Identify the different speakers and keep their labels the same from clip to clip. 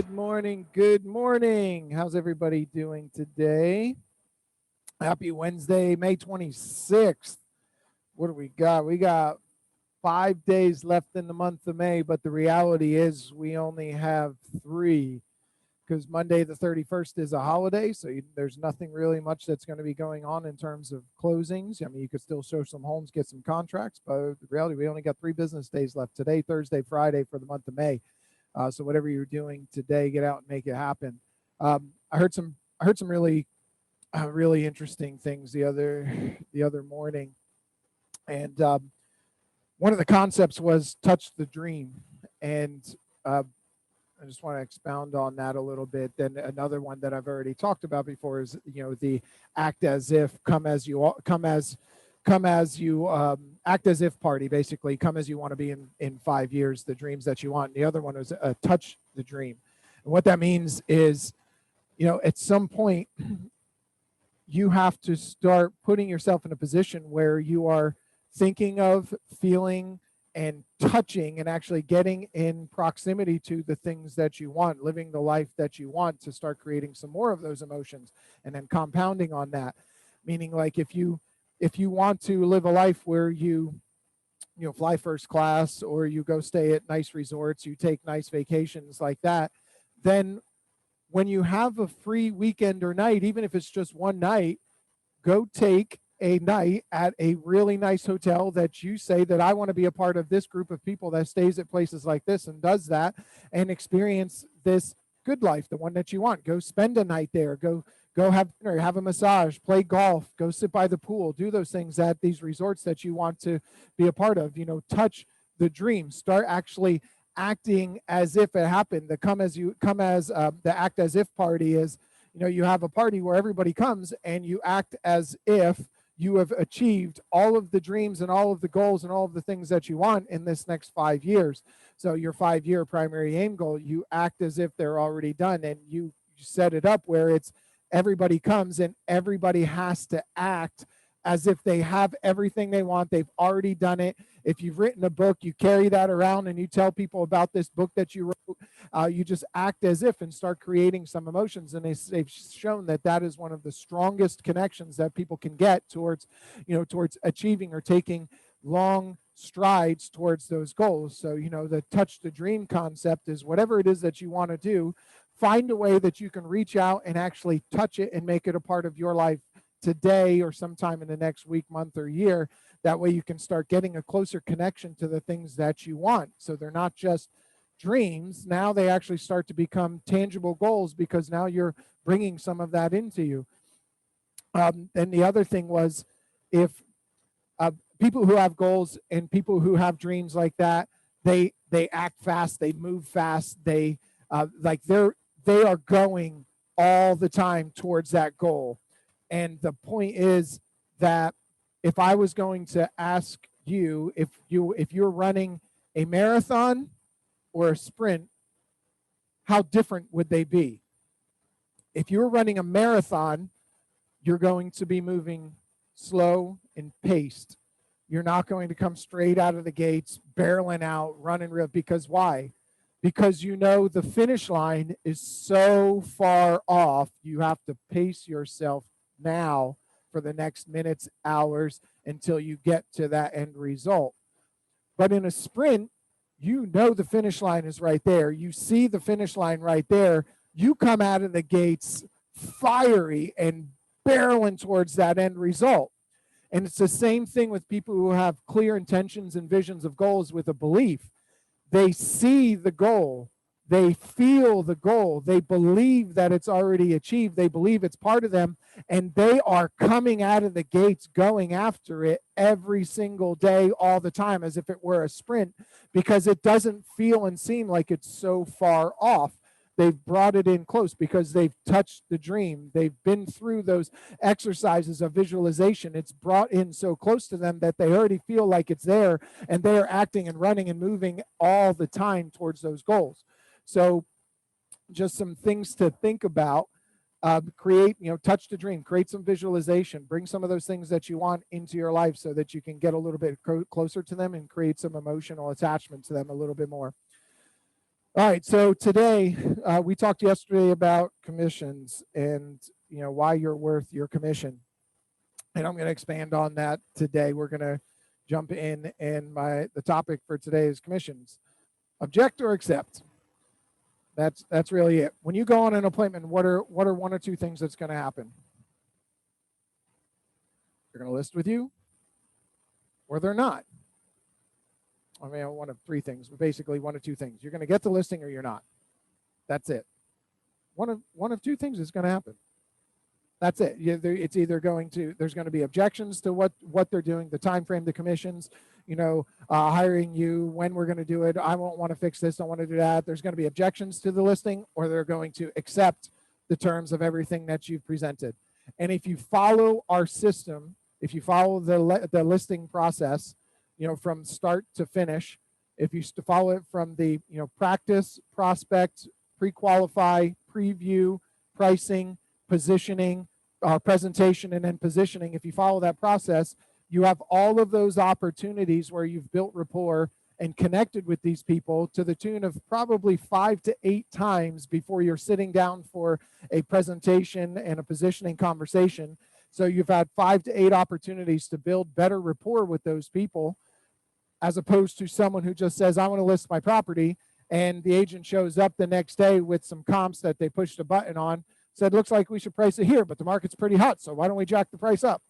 Speaker 1: Good morning. Good morning. How's everybody doing today? Happy Wednesday, May 26th. What do we got? We got 5 days left in the month of May, but the reality is we only have three because Monday the 31st is a holiday. So there's nothing really much that's going to be going on in terms of closings. I mean, you could still show some homes, get some contracts, but the reality, we only got 3 business days left today, Thursday, Friday for the month of May. So whatever you're doing today, get out and make it happen. I heard some really interesting things the other morning, and one of the concepts was touch the dream, and I just want to expound on that a little bit. Then another one that I've already talked about before is the act as if, come as you act as if party, basically come as you want to be in 5 years, the dreams that you want. And the other one was touch the dream. And what that means is, at some point you have to start putting yourself in a position where you are thinking of, feeling, and touching and actually getting in proximity to the things that you want, living the life that you want, to start creating some more of those emotions and then compounding on that. Meaning, like, if you want to live a life where you fly first class, or you go stay at nice resorts, you take nice vacations like that, then when you have a free weekend or night, even if it's just one night, go take a night at a really nice hotel that you say that I want to be a part of this group of people that stays at places like this and does that and experience this good life, the one that you want. Go spend a night there. Go have dinner, have a massage, play golf, go sit by the pool, do those things at these resorts that you want to be a part of. Touch the dream. Start actually acting as if it happened. The the act as if party is, you have a party where everybody comes and you act as if you have achieved all of the dreams and all of the goals and all of the things that you want in this next 5 years. So your 5-year primary aim goal, you act as if they're already done, and you set it up where it's everybody comes and everybody has to act as if they have everything they want. They've already done it. If you've written a book, you carry that around and you tell people about this book that you wrote. You just act as if and start creating some emotions. And they've shown that that is one of the strongest connections that people can get towards achieving or taking long strides towards those goals. So, the touch the dream concept is whatever it is that you want to do, find a way that you can reach out and actually touch it and make it a part of your life today or sometime in the next week, month, or year. That way you can start getting a closer connection to the things that you want. So they're not just dreams. Now they actually start to become tangible goals, because now you're bringing some of that into you. And the other thing was, if people who have goals and people who have dreams like that, they act fast, they move fast, they are going all the time towards that goal. And the point is that if I was going to ask you, if you're running a marathon or a sprint, how different would they be? If you're running a marathon, you're going to be moving slow and paced. You're not going to come straight out of the gates, barreling out, running real. Because why? Because the finish line is so far off. You have to pace yourself now for the next minutes, hours, until you get to that end result. But in a sprint, the finish line is right there. You see the finish line right there. You come out of the gates fiery and barreling towards that end result. And it's the same thing with people who have clear intentions and visions of goals with a belief. They see the goal. They feel the goal. They believe that it's already achieved. They believe it's part of them. And they are coming out of the gates, going after it every single day, all the time, as if it were a sprint, because it doesn't feel and seem like it's so far off. They've brought it in close because they've touched the dream. They've been through those exercises of visualization. It's brought in so close to them that they already feel like it's there, and they are acting and running and moving all the time towards those goals. So just some things to think about. Touch the dream, create some visualization, bring some of those things that you want into your life so that you can get a little bit closer to them and create some emotional attachment to them a little bit more. All right, so today we talked yesterday about commissions and why you're worth your commission, and I'm going to expand on that today. We're going to jump in, and the topic for today is commissions. Object or accept. That's really it. When you go on an appointment, what are one or two things that's going to happen? They're going to list with you, or they're not. I mean, one of three things, but basically one of two things. You're going to get the listing or you're not. That's it. One of two things is going to happen. That's it. It's either there's going to be objections to what they're doing, the time frame, the commissions, hiring you, when we're going to do it. I won't want to fix this. Don't want to do that. There's going to be objections to the listing, or they're going to accept the terms of everything that you've presented. And if you follow our system, if you follow the listing process, from start to finish, if you follow it from the practice, prospect, pre-qualify, preview, pricing, positioning, presentation, and then positioning, if you follow that process, you have all of those opportunities where you've built rapport and connected with these people to the tune of probably 5 to 8 times before you're sitting down for a presentation and a positioning conversation. So you've had 5 to 8 opportunities to build better rapport with those people, as opposed to someone who just says, I want to list my property, and the agent shows up the next day with some comps that they pushed a button on, said, looks like we should price it here, but the market's pretty hot, so why don't we jack the price up?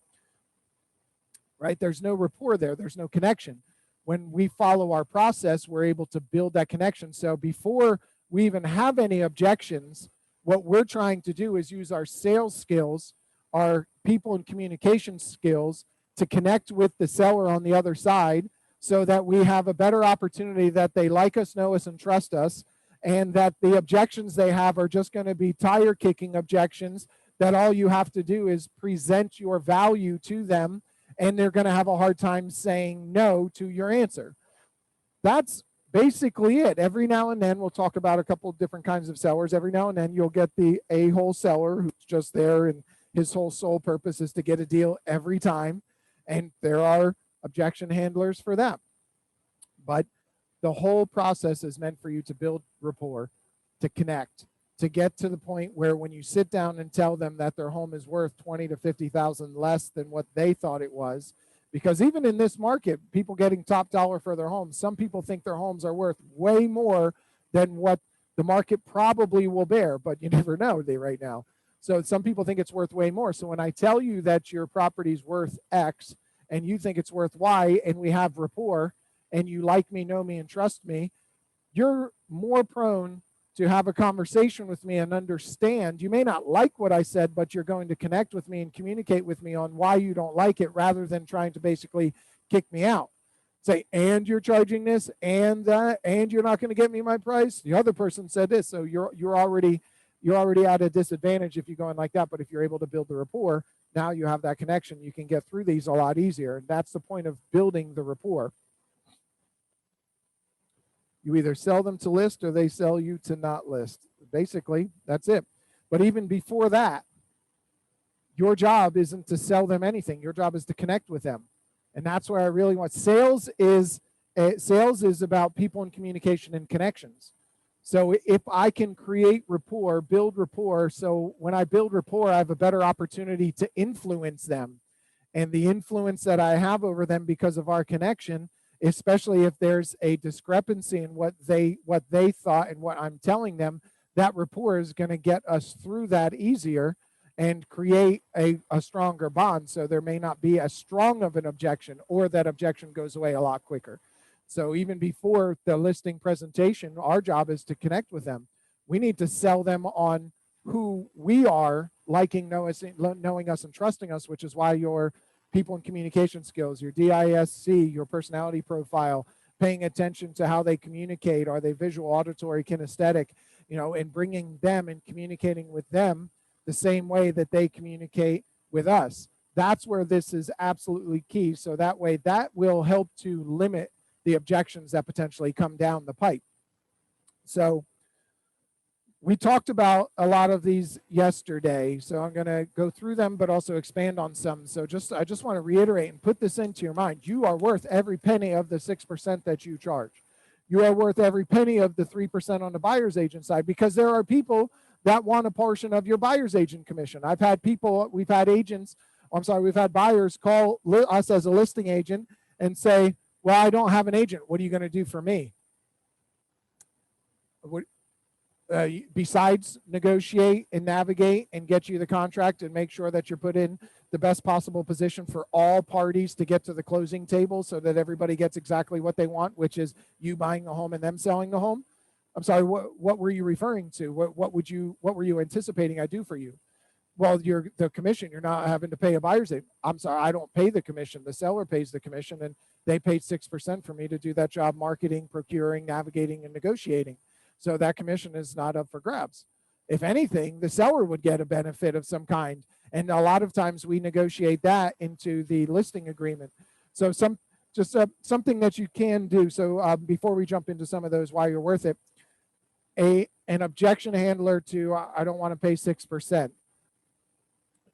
Speaker 1: Right? There's no rapport there. There's no connection. When we follow our process, we're able to build that connection. So before we even have any objections, what we're trying to do is use our sales skills, our people and communication skills, to connect with the seller on the other side, so that we have a better opportunity that they like us, know us, and trust us, and that the objections they have are just going to be tire kicking objections, that all you have to do is present your value to them, and they're going to have a hard time saying no to your answer. That's basically it. Every now and then, we'll talk about a couple of different kinds of sellers. Every now and then, you'll get the a-hole seller who's just there, and his whole sole purpose is to get a deal every time, and there are objection handlers for them. But the whole process is meant for you to build rapport, to connect, to get to the point where when you sit down and tell them that their home is worth 20 to 50,000 less than what they thought it was, because even in this market, people getting top dollar for their homes, some people think their homes are worth way more than what the market probably will bear, but you never know right now. So some people think it's worth way more. So when I tell you that your property's worth X, and you think it's worth Y, and we have rapport, and you like me, know me, and trust me, you're more prone to have a conversation with me and understand. You may not like what I said, but you're going to connect with me and communicate with me on why you don't like it, rather than trying to basically kick me out. Say, and you're charging this, and you're not going to get me my price. The other person said this, so you're already at a disadvantage if you go in like that. But if you're able to build the rapport, now you have that connection. You can get through these a lot easier. And that's the point of building the rapport. You either sell them to list, or they sell you to not list. Basically, that's it. But even before that, your job isn't to sell them anything. Your job is to connect with them. And that's where I really want. Sales is about people and communication and connections. So if I can create rapport, build rapport, so when I build rapport, I have a better opportunity to influence them. And the influence that I have over them because of our connection, especially if there's a discrepancy in what they thought and what I'm telling them, that rapport is going to get us through that easier and create a stronger bond. So there may not be as strong of an objection, or that objection goes away a lot quicker. So even before the listing presentation, our job is to connect with them. We need to sell them on who we are, knowing us and trusting us, which is why your people and communication skills, your DISC, your personality profile, paying attention to how they communicate, are they visual, auditory, kinesthetic, and bringing them and communicating with them the same way that they communicate with us. That's where this is absolutely key. So that way, that will help to limit the objections that potentially come down the pipe. So we talked about a lot of these yesterday, so I'm going to go through them, but also expand on some. So I just want to reiterate and put this into your mind. You are worth every penny of the 6% that you charge. You are worth every penny of the 3% on the buyer's agent side, because there are people that want a portion of your buyer's agent commission. We've had buyers call us as a listing agent and say, well, I don't have an agent. What are you going to do for me? Besides negotiate and navigate and get you the contract and make sure that you're put in the best possible position for all parties to get to the closing table so that everybody gets exactly what they want, which is you buying the home and them selling the home. I'm sorry, what were you referring to? What were you anticipating I do for you? Well, the commission, you're not having to pay a buyer's agent. I'm sorry, I don't pay the commission. The seller pays the commission, and they paid 6% for me to do that job: marketing, procuring, navigating, and negotiating. So that commission is not up for grabs. If anything, the seller would get a benefit of some kind. And a lot of times we negotiate that into the listing agreement. So something that you can do. So before we jump into some of those, why you're worth it, an objection handler to I don't want to pay 6%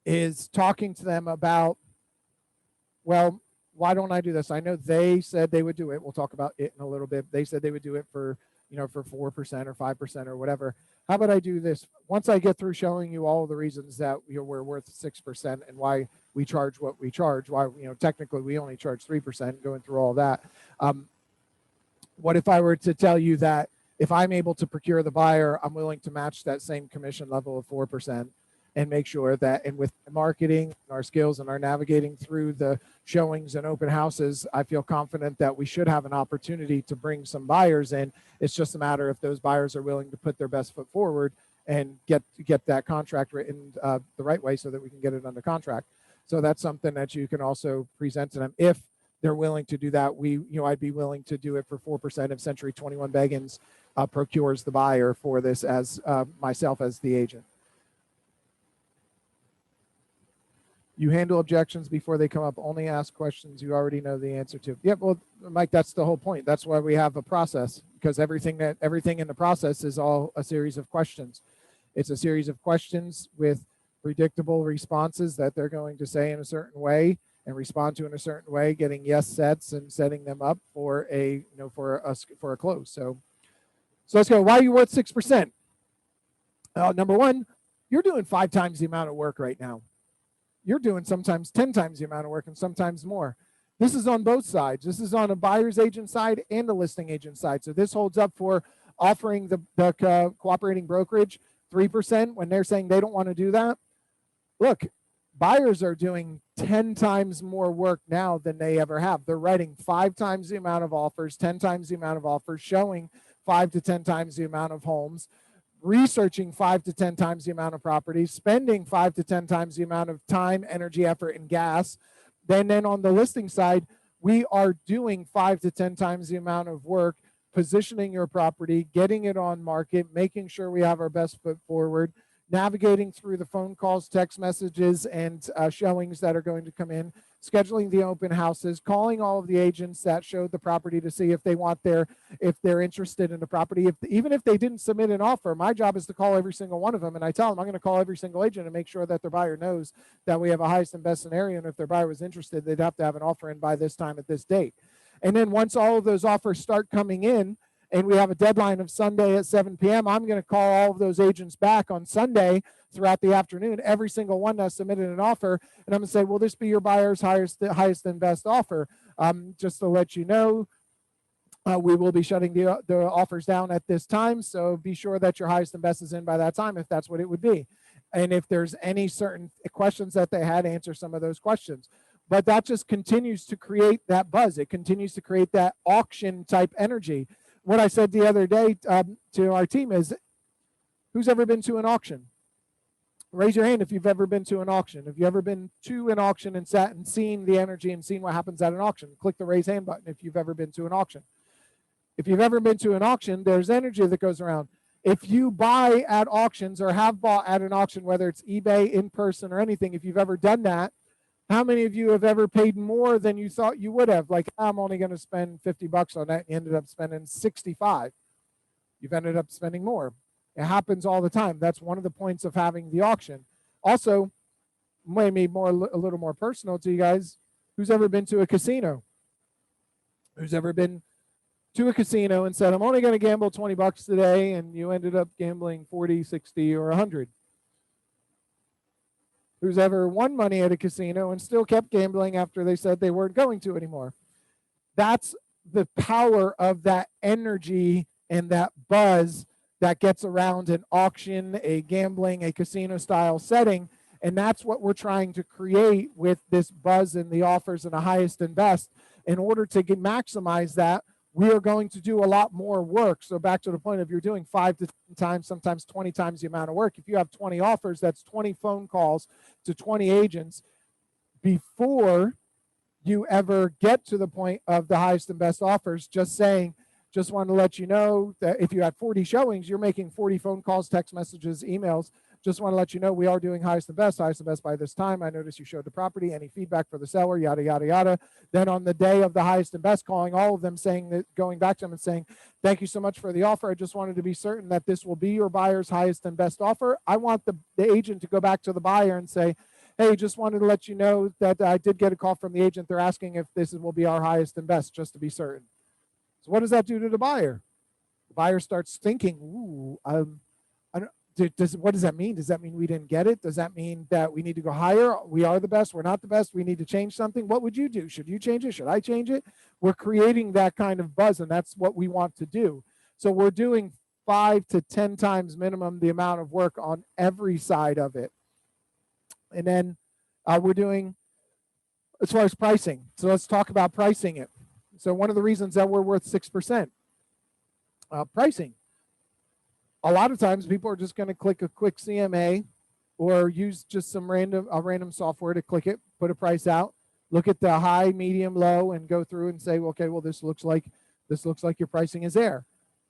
Speaker 1: is talking to them about, well, why don't I do this? I know they said they would do it. We'll talk about it in a little bit. They said they would do it for 4% or 5% or whatever. How about I do this? Once I get through showing you all the reasons that we're worth 6% and why we charge what we charge, why technically we only charge 3%, going through all that. What if I were to tell you that if I'm able to procure the buyer, I'm willing to match that same commission level of 4%, and make sure that, and with marketing, our skills, and our navigating through the showings and open houses, I feel confident that we should have an opportunity to bring some buyers in. It's just a matter if those buyers are willing to put their best foot forward and get that contract written the right way so that we can get it under contract. So that's something that you can also present to them. If they're willing to do that, I'd be willing to do it for 4% if Century 21 Beggins procures the buyer for this as myself as the agent. You handle objections before they come up. Only ask questions you already know the answer to. Yeah, well, Mike, that's the whole point. That's why we have a process, because everything in the process is all a series of questions. It's a series of questions with predictable responses that they're going to say in a certain way and respond to in a certain way, getting yes sets and setting them up for a close. So let's go. Why are you worth 6%? Number one, you're doing 5 times the amount of work right now. You're doing sometimes 10 times the amount of work and sometimes more. This is on both sides. This is on a buyer's agent side and a listing agent side. So this holds up for offering the cooperating brokerage 3% when they're saying they don't want to do that. Look, buyers are doing 10 times more work now than they ever have. They're writing 5 times the amount of offers, 10 times the amount of offers, showing 5 to 10 times the amount of homes, researching 5 to 10 times the amount of properties, spending 5 to 10 times the amount of time, energy, effort, and gas. Then on the listing side, we are doing 5 to 10 times the amount of work, positioning your property, getting it on market, making sure we have our best foot forward, navigating through the phone calls, text messages, and showings that are going to come in, scheduling the open houses, calling all of the agents that showed the property to see if they're interested in the property. Even if they didn't submit an offer, my job is to call every single one of them, and I tell them I'm going to call every single agent and make sure that their buyer knows that we have a highest and best scenario, and if their buyer was interested, they'd have to have an offer in by this time at this date. And then once all of those offers start coming in, and we have a deadline of Sunday at 7 p.m., I'm going to call all of those agents back on Sunday throughout the afternoon, every single one that submitted an offer, and I'm going to say, will this be your buyer's highest and best offer? Just to let you know, we will be shutting the offers down at this time, so be sure that your highest and best is in by that time, if that's what it would be. And if there's any certain questions that they had, answer some of those questions. But that just continues to create that buzz. It continues to create that auction type energy. What I said the other day to our team is, who's ever been to an auction? Raise your hand if you've ever been to an auction. If you've ever been to an auction and sat and seen the energy and seen what happens at an auction, click the raise hand button if you've ever been to an auction. If you've ever been to an auction, there's energy that goes around. If you buy at auctions or have bought at an auction, whether it's eBay, in person, or anything, if you've ever done that, how many of you have ever paid more than you thought you would have? Like, I'm only going to spend $50 on that. You ended up spending 65. You've ended up spending more. It happens all the time. That's one of the points of having the auction. Also, maybe a little more personal to you guys, who's ever been to a casino? Who's ever been to a casino and said, I'm only going to gamble 20 bucks today, and you ended up gambling 40, 60, or 100? Who's ever won money at a casino and still kept gambling after they said they weren't going to anymore? That's the power of that energy and that buzz that gets around an auction, a gambling, a casino style setting. And that's what we're trying to create with this buzz and the offers and the highest and best. In order to maximize that, we are going to do a lot more work. So back to the point of, you're doing 5 to 10 times, sometimes 20 times the amount of work. If you have 20 offers, that's 20 phone calls to 20 agents before you ever get to the point of the highest and best offers. Just want to let you know that if you had 40 showings, you're making 40 phone calls, text messages, emails. Just want to let you know we are doing highest and best by this time. I noticed you showed the property, any feedback for the seller, yada, yada, yada. Then on the day of the highest and best, calling all of them, saying that, going back to them and saying, thank you so much for the offer. I just wanted to be certain that this will be your buyer's highest and best offer. I want the agent to go back to the buyer and say, hey, just wanted to let you know that I did get a call from the agent. They're asking if this will be our highest and best, just to be certain. So what does that do to the buyer? The buyer starts thinking, ooh, what does that mean? Does that mean we didn't get it? Does that mean that we need to go higher? We are the best. We're not the best. We need to change something. What would you do? Should you change it? Should I change it? We're creating that kind of buzz, and that's what we want to do. So we're doing 5 to 10 times minimum the amount of work on every side of it. And then we're doing, as far as pricing. So let's talk about pricing it. So one of the reasons that we're worth 6%, pricing. A lot of times people are just going to click a quick CMA or use just some random software to click it, put a price out, look at the high, medium, low, and go through and say, well, okay, well, this looks like your pricing is there.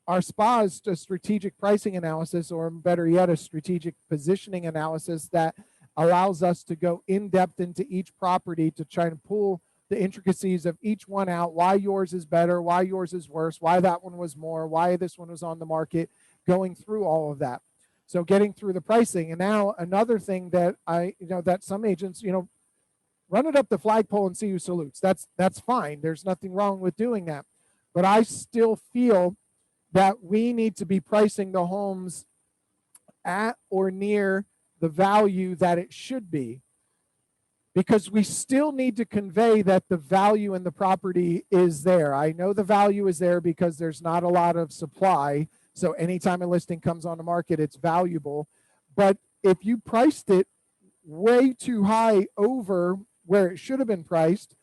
Speaker 1: Our SPA is a strategic pricing analysis, or better yet, a strategic positioning analysis that allows us to go in depth into each property to try and pull the intricacies of each one out, why yours is better, why yours is worse, why that one was more, why this one was on the market, going through all of that. So getting through the pricing. And now another thing that that some agents, run it up the flagpole and see who salutes. That's fine. There's nothing wrong with doing that. But I still feel that we need to be pricing the homes at or near the value that it should be, because we still need to convey that the value in the property is there. I know the value is there because there's not a lot of supply. So anytime a listing comes on the market, it's valuable. But if you priced it way too high over where it should have been priced,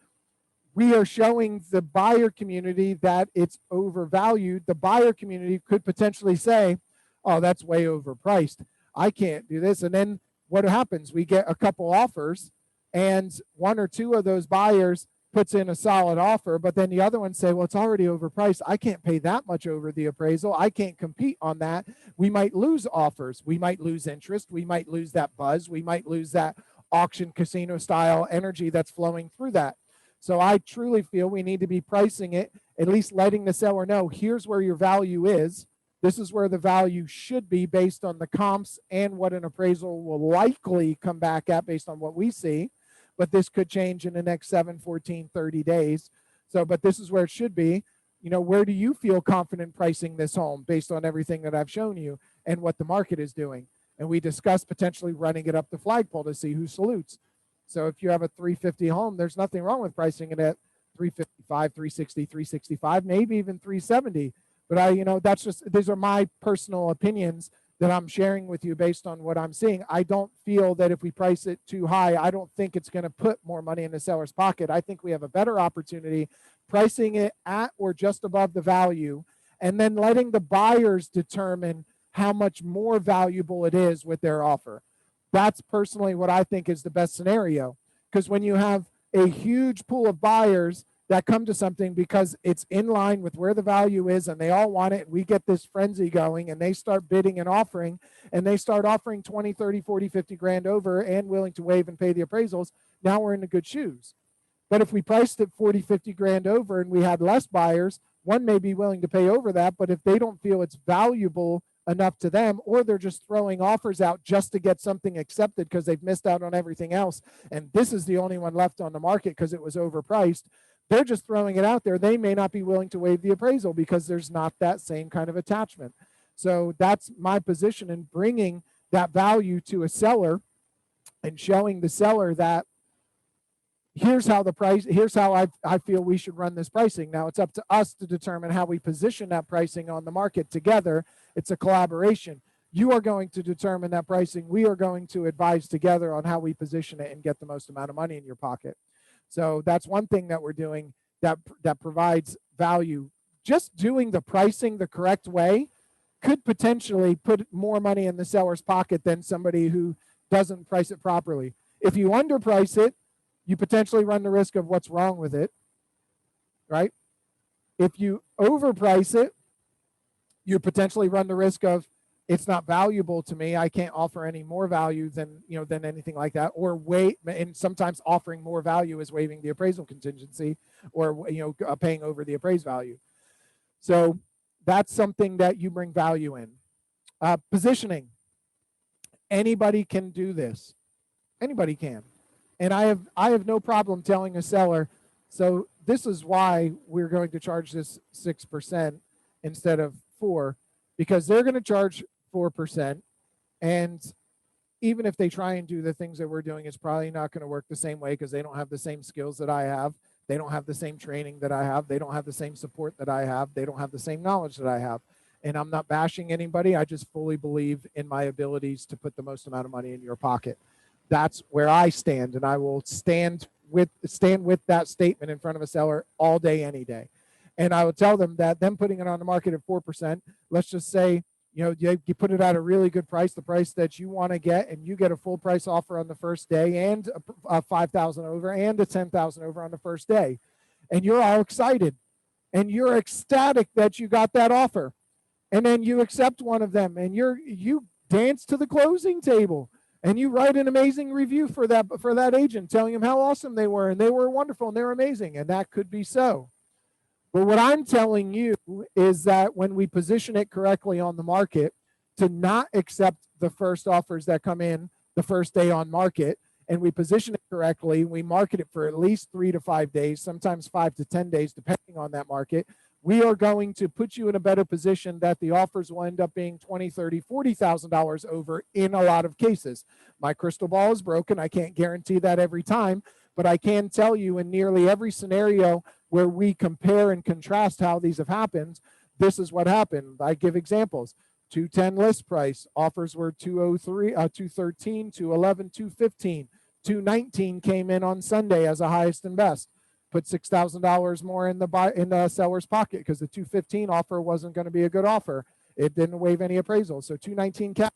Speaker 1: we are showing the buyer community that it's overvalued. The buyer community could potentially say, oh, that's way overpriced. I can't do this. And then what happens? We get a couple offers, and one or two of those buyers puts in a solid offer, but then the other ones say, well, it's already overpriced. I can't pay that much over the appraisal. I can't compete on that. We might lose offers. We might lose interest. We might lose that buzz. We might lose that auction casino style energy that's flowing through that. So I truly feel we need to be pricing it, at least letting the seller know, here's where your value is. This is where the value should be based on the comps and what an appraisal will likely come back at based on what we see. But this could change in the next 7, 14, 30 days. So, but this is where it should be. Where do you feel confident pricing this home based on everything that I've shown you and what the market is doing? And we discussed potentially running it up the flagpole to see who salutes. So if you have a 350 home, there's nothing wrong with pricing it at 355, 360, 365, maybe even 370. But these are my personal opinions that I'm sharing with you based on what I'm seeing. I don't feel that if we price it too high, I don't think it's going to put more money in the seller's pocket. I think we have a better opportunity pricing it at or just above the value, and then letting the buyers determine how much more valuable it is with their offer. That's personally what I think is the best scenario, because when you have a huge pool of buyers that come to something because it's in line with where the value is and they all want it, and we get this frenzy going and they start bidding and offering, and they start offering 20, 30, 40, 50 grand over and willing to waive and pay the appraisals, now we're in the good shoes. But if we priced it 40, 50 grand over and we had less buyers, one may be willing to pay over that, but if they don't feel it's valuable enough to them, or they're just throwing offers out just to get something accepted because they've missed out on everything else, and this is the only one left on the market because it was overpriced, They're just throwing it out there. They may not be willing to waive the appraisal because there's not that same kind of attachment. So that's my position in bringing that value to a seller and showing the seller that here's how I feel we should run this pricing. Now it's up to us to determine how we position that pricing on the market together. It's a collaboration. You are going to determine that pricing. We are going to advise together on how we position it and get the most amount of money in your pocket. So that's one thing that we're doing that provides value. Just doing the pricing the correct way could potentially put more money in the seller's pocket than somebody who doesn't price it properly. If you underprice it, you potentially run the risk of what's wrong with it, right? If you overprice it, you potentially run the risk of it's not valuable to me. I can't offer any more value than anything like that. Or and sometimes offering more value is waiving the appraisal contingency, or paying over the appraised value. So that's something that you bring value in. Positioning. Anybody can do this. Anybody can. And I have no problem telling a seller, so this is why we're going to charge this 6% instead of 4%, because they're going to charge 4%. And even if they try and do the things that we're doing, it's probably not going to work the same way because they don't have the same skills that I have. They don't have the same training that I have. They don't have the same support that I have. They don't have the same knowledge that I have. And I'm not bashing anybody. I just fully believe in my abilities to put the most amount of money in your pocket. That's where I stand, and I will stand with that statement in front of a seller all day, any day. And I will tell them that them putting it on the market at 4%, let's just say, you put it at a really good price, the price that you want to get, and you get a full price offer on the first day, and a 5,000 over and a 10,000 over on the first day. And you're all excited, and you're ecstatic that you got that offer. And then you accept one of them, and you dance to the closing table. And you write an amazing review for that agent, telling them how awesome they were, and they were wonderful, and they were amazing, and that could be so. But what I'm telling you is that when we position it correctly on the market, to not accept the first offers that come in the first day on market, and we position it correctly, we market it for at least 3 to 5 days, sometimes 5 to 10 days, depending on that market, we are going to put you in a better position that the offers will end up being $20,000, $30,000, $40,000 over in a lot of cases. My crystal ball is broken. I can't guarantee that every time, but I can tell you in nearly every scenario where we compare and contrast how these have happened, this is what happened. I give examples. 210 list price, offers were 203, 213, 211, 215. 219 came in on Sunday as a highest and best. Put $6,000 more in the seller's pocket because the 215 offer wasn't going to be a good offer. It didn't waive any appraisal. So 219 cash.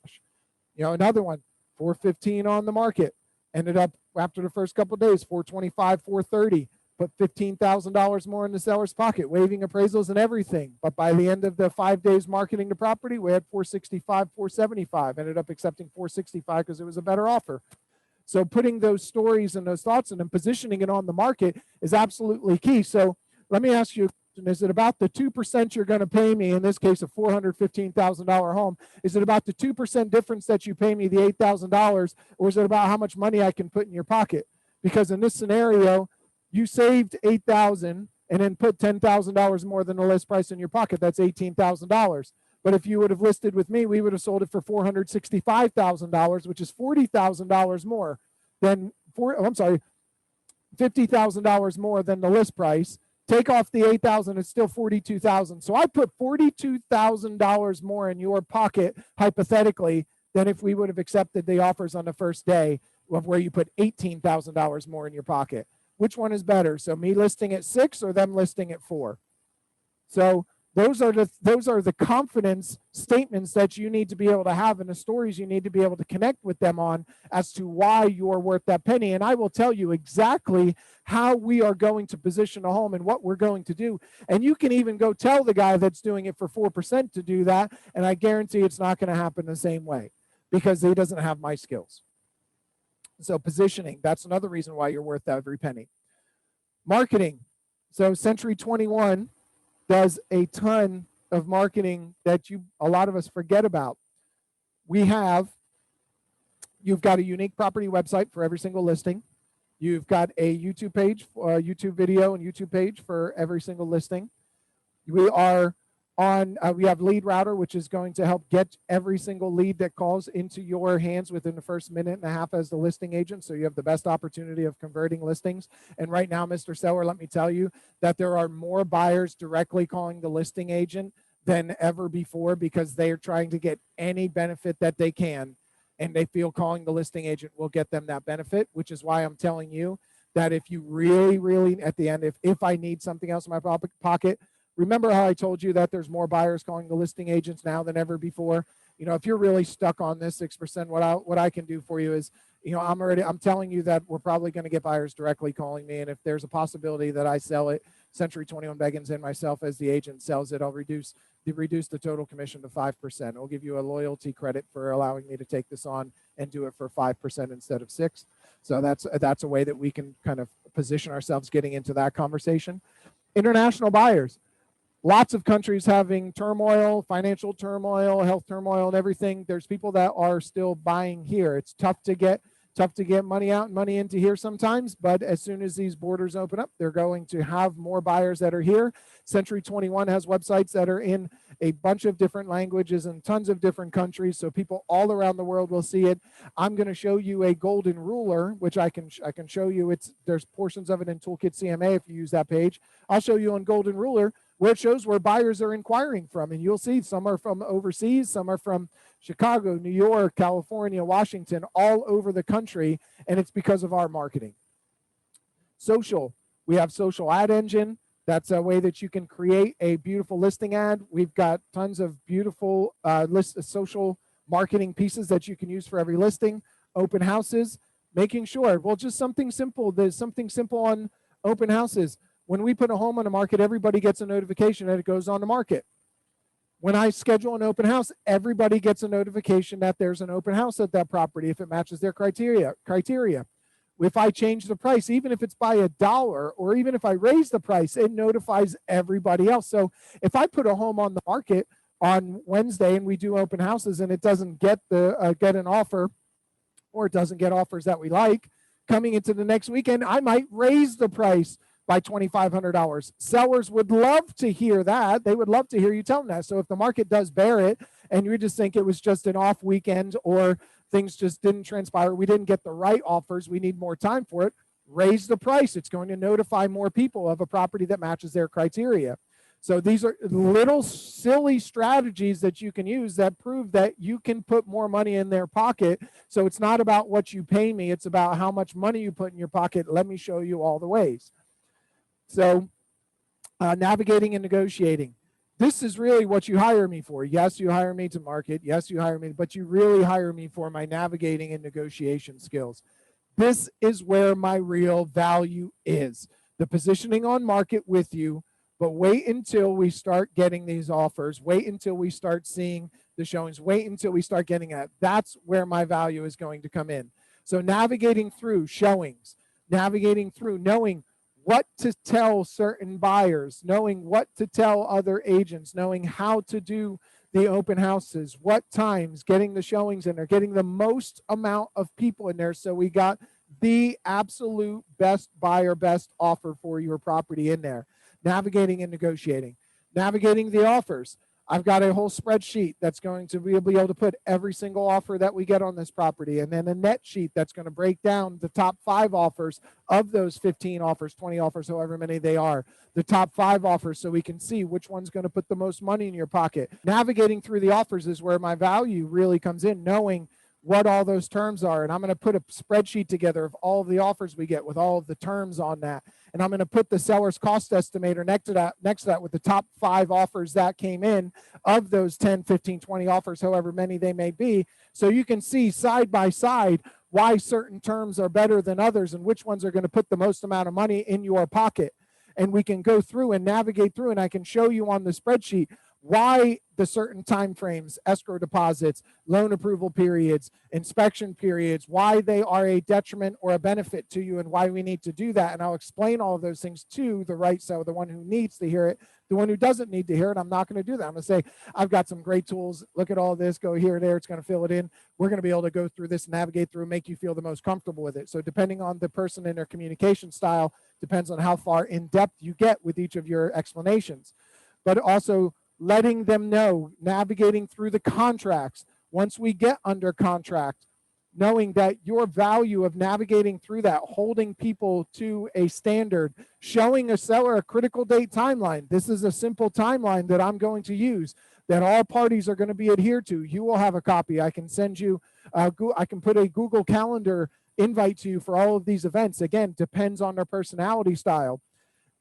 Speaker 1: Another one, 415 on the market. Ended up after the first couple of days, 425, 430. Put $15,000 more in the seller's pocket, waiving appraisals and everything. But by the end of the 5 days marketing the property, we had 465, 475. Ended up accepting 465 because it was a better offer. So putting those stories and those thoughts in and positioning it on the market is absolutely key. So let me ask you a question. Is it about the 2% you're going to pay me, in this case, a $415,000 home? Is it about the 2% difference that you pay me, the $8,000, or is it about how much money I can put in your pocket? Because in this scenario, you saved $8,000 and then put $10,000 more than the list price in your pocket. That's $18,000. But if you would have listed with me, we would have sold it for $465,000, which is $40,000 more than $50,000 more than the list price. Take off the $8,000, it's still $42,000. So I put $42,000 more in your pocket, hypothetically, than if we would have accepted the offers on the first day, of where you put $18,000 more in your pocket. Which one is better? So me listing at 6 or them listing at 4? So those are the confidence statements that you need to be able to have, and the stories you need to be able to connect with them on as to why you're worth that penny. And I will tell you exactly how we are going to position a home and what we're going to do. And you can even go tell the guy that's doing it for 4% to do that, and I guarantee it's not going to happen the same way because he doesn't have my skills. So positioning, that's another reason why you're worth every penny. Marketing. So Century 21 does a ton of marketing that a lot of us forget about. You've got a unique property website for every single listing. You've got a YouTube page, YouTube video and YouTube page for every single listing. We are on, we have Lead Router, which is going to help get every single lead that calls into your hands within the first minute and a half as the listing agent. So you have the best opportunity of converting listings. And right now, Mr. Seller, let me tell you that there are more buyers directly calling the listing agent than ever before, because they are trying to get any benefit that they can. And they feel calling the listing agent will get them that benefit, which is why I'm telling you that if you really, at the end, if I need something else in my pocket, remember how I told you that there's more buyers calling the listing agents now than ever before? You know, if you're really stuck on this 6%, what I can do for you is, you know, I'm telling you that we're probably going to get buyers directly calling me. And if there's a possibility that I sell it, Century 21 Beggins and myself as the agent sells it, I'll reduce the total commission to 5%. I'll give you a loyalty credit for allowing me to take this on and do it for 5% instead of 6%. So that's a way that we can kind of position ourselves getting into that conversation. International buyers. Lots of countries having turmoil, financial turmoil, health turmoil, and everything. There's people that are still buying here. It's tough to get money out and money into here sometimes, but as soon as these borders open up, they're going to have more buyers that are here. Century 21 has websites that are in a bunch of different languages and tons of different countries, so people all around the world will see it. I'm going to show you a golden ruler, which I can show you. There's portions of it in Toolkit CMA if you use that page. I'll show you on Golden Ruler, where it shows where buyers are inquiring from. And you'll see some are from overseas, some are from Chicago, New York, California, Washington, all over the country. And it's because of our marketing. Social. We have Social Ad Engine. That's a way that you can create a beautiful listing ad. We've got tons of beautiful social marketing pieces that you can use for every listing. Open houses, making sure, well, just something simple. There's something simple on open houses. When we put a home on the market, everybody gets a notification that it goes on the market. When I schedule an open house, everybody gets a notification that there's an open house at that property if it matches their criteria. If I change the price, even if it's by $1, or even if I raise the price, it notifies everybody else. So if I put a home on the market on Wednesday and we do open houses and it doesn't get an offer, or it doesn't get offers that we like, coming into the next weekend, I might raise the price by $2,500. Sellers would love to hear that. They would love to hear you tell them that. So if the market does bear it and you just think it was just an off weekend or things just didn't transpire, we didn't get the right offers, we need more time for it, raise the price. It's going to notify more people of a property that matches their criteria. So these are little silly strategies that you can use that prove that you can put more money in their pocket. So it's not about what you pay me, it's about how much money you put in your pocket. Let me show you all the ways. So navigating and negotiating. This is really what you hire me for. Yes, you hire me to market. Yes, you hire me, but you really hire me for my navigating and negotiation skills. This is where my real value is. The positioning on market with you, but wait until we start getting these offers. Wait until we start seeing the showings. Wait until we start getting that. That's where my value is going to come in. So navigating through showings, navigating through knowing what to tell certain buyers, knowing what to tell other agents, knowing how to do the open houses, what times, getting the showings in there, getting the most amount of people in there so we got the absolute best buyer, best offer for your property in there. Navigating and negotiating. Navigating the offers. I've got a whole spreadsheet that's going to be able to put every single offer that we get on this property, and then a net sheet that's going to break down the top 5 offers of those 15 offers, 20 offers, however many they are, the top 5 offers, so we can see which one's going to put the most money in your pocket. Navigating through the offers is where my value really comes in, knowing what all those terms are. And I'm going to put a spreadsheet together of all of the offers we get with all of the terms on that. And I'm going to put the seller's cost estimator next to that with the top 5 offers that came in of those 10, 15, 20 offers, however many they may be. So you can see side by side why certain terms are better than others and which ones are going to put the most amount of money in your pocket. And we can go through and navigate through, and I can show you on the spreadsheet why the certain time frames, escrow deposits, loan approval periods, inspection periods, why they are a detriment or a benefit to you and why we need to do that. And I'll explain all of those things to the right side, the one who needs to hear it, The one who doesn't need to hear it, I'm not going to do that. I'm going to say, I've got some great tools. Look at all this, go here, there. It's going to fill it in. We're going to be able to go through this, navigate through, make you feel the most comfortable with it. So depending on the person and their communication style, depends on how far in depth you get with each of your explanations. But also letting them know, navigating through the contracts. Once we get under contract, knowing that your value of navigating through that, holding people to a standard, showing a seller a critical date timeline. This is a simple timeline that I'm going to use that all parties are going to be adhered to. You will have a copy. I can send you, I can put a Google Calendar invite to you for all of these events. Again, depends on their personality style.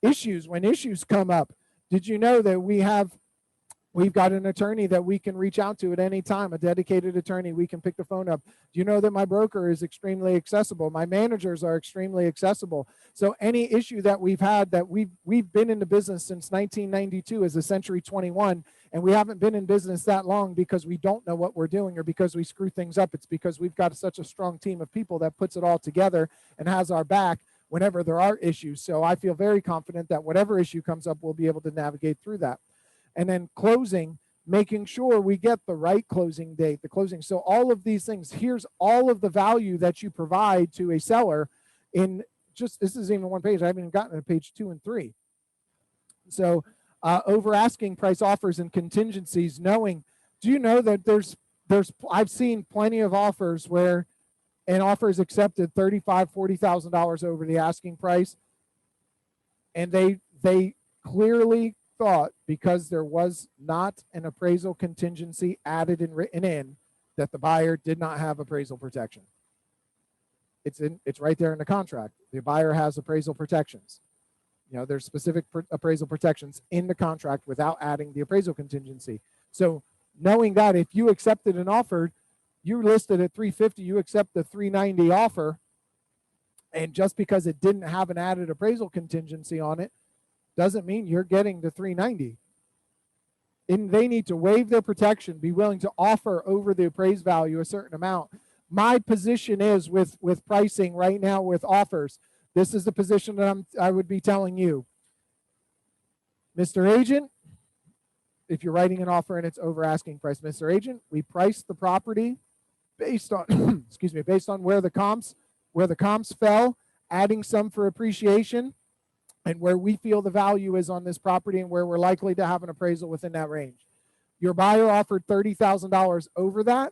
Speaker 1: Issues, when issues come up, did you know that we've got an attorney that we can reach out to at any time, a dedicated attorney. We can pick the phone up. Do you know that my broker is extremely accessible? My managers are extremely accessible. So any issue that we've had, that we've been in the business since 1992 as a Century 21, and we haven't been in business that long because we don't know what we're doing or because we screw things up. It's because we've got such a strong team of people that puts it all together and has our back whenever there are issues. So I feel very confident that whatever issue comes up, we'll be able to navigate through that. And then closing, making sure we get the right closing date, the closing. So all of these things, here's all of the value that you provide to a seller in just, this is even one page. I haven't even gotten to page 2 and 3. So over asking price offers and contingencies, knowing, do you know that I've seen plenty of offers where an offer is accepted $35,000, $40,000 over the asking price. And they clearly thought, because there was not an appraisal contingency added and written in, that the buyer did not have appraisal protection. It's right there in the contract. The buyer has appraisal protections. You know, there's specific appraisal protections in the contract without adding the appraisal contingency. So knowing that if you accepted an offer, you listed at $350, you accept the $390 offer, and just because it didn't have an added appraisal contingency on it, doesn't mean you're getting the $390. And they need to waive their protection, be willing to offer over the appraised value a certain amount. My position is with pricing right now with offers, this is the position that I would be telling you. Mr. Agent, if you're writing an offer and it's over asking price, Mr. Agent, we price the property based on excuse me, based on where the comps fell, adding some for appreciation, and where we feel the value is on this property and where we're likely to have an appraisal within that range. Your buyer offered $30,000 over that.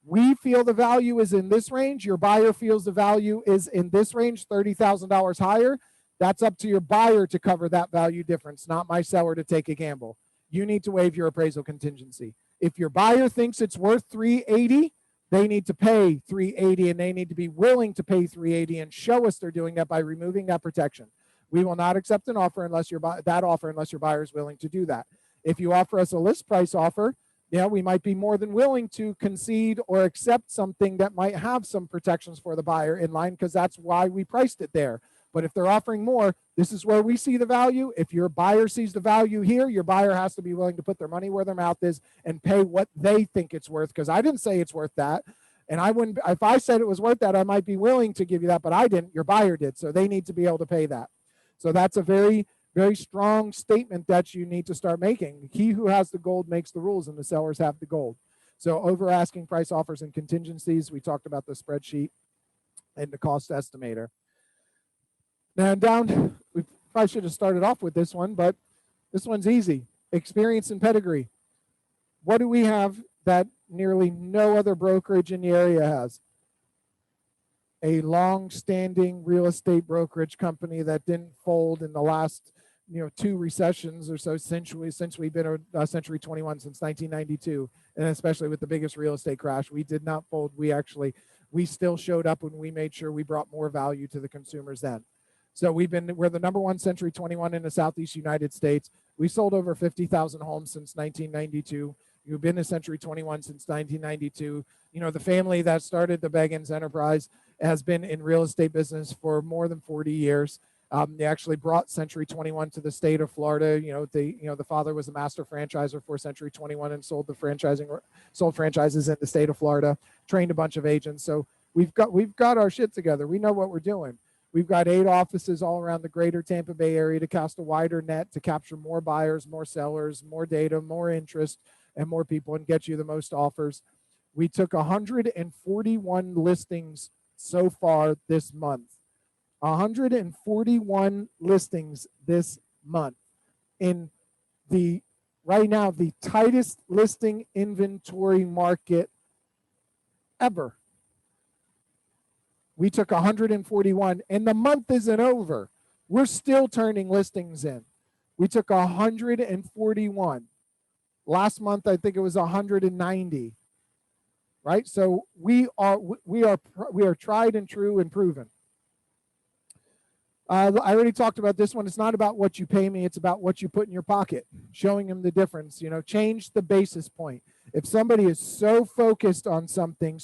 Speaker 1: We feel the value is in this range. Your buyer feels the value is in this range, $30,000 higher. That's up to your buyer to cover that value difference, not my seller to take a gamble. You need to waive your appraisal contingency. If your buyer thinks it's worth $380, they need to pay $380, and they need to be willing to pay $380 and show us they're doing that by removing that protection. We will not accept an offer unless your buyer is willing to do that. If you offer us a list price offer, yeah, we might be more than willing to concede or accept something that might have some protections for the buyer in line, because that's why we priced it there. But if they're offering more, this is where we see the value. If your buyer sees the value here, your buyer has to be willing to put their money where their mouth is and pay what they think it's worth, because I didn't say it's worth that. And I wouldn't, if I said it was worth that, I might be willing to give you that, but I didn't. Your buyer did. So they need to be able to pay that. So that's a very, very strong statement that you need to start making. He who has the gold makes the rules, and the sellers have the gold. So over asking price offers and contingencies, we talked about the spreadsheet and the cost estimator. Now down, we probably should have started off with this one, but this one's easy. Experience and pedigree. What do we have that nearly no other brokerage in the area has? A long-standing real estate brokerage company that didn't fold in the last, 2 recessions or so since we've been a Century 21 since 1992, and especially with the biggest real estate crash, we did not fold. We still showed up when we made sure we brought more value to the consumers then. So we're the number 1 Century 21 in the Southeast United States. We sold over 50,000 homes since 1992. We've been a Century 21 since 1992. The family that started the Beggins enterprise has been in real estate business for more than 40 years. They actually brought Century 21 to the state of Florida. The father was a master franchisor for Century 21 and sold franchises in the state of Florida, trained a bunch of agents. So we've got our shit together. We know what we're doing. We've got 8 offices all around the greater Tampa Bay area to cast a wider net to capture more buyers, more sellers, more data, more interest, and more people, and get you the most offers. We took 141 listings so far this month. 141 listings this month in the right now the tightest listing inventory market ever. We took 141, and the month isn't over. We're still turning listings in. We took 141. Last month, I think it was 190. Right? So we are tried and true and proven. I already talked about this one. It's not about what you pay me. It's about what you put in your pocket, showing them the difference. Change the basis point. If somebody is so focused on something,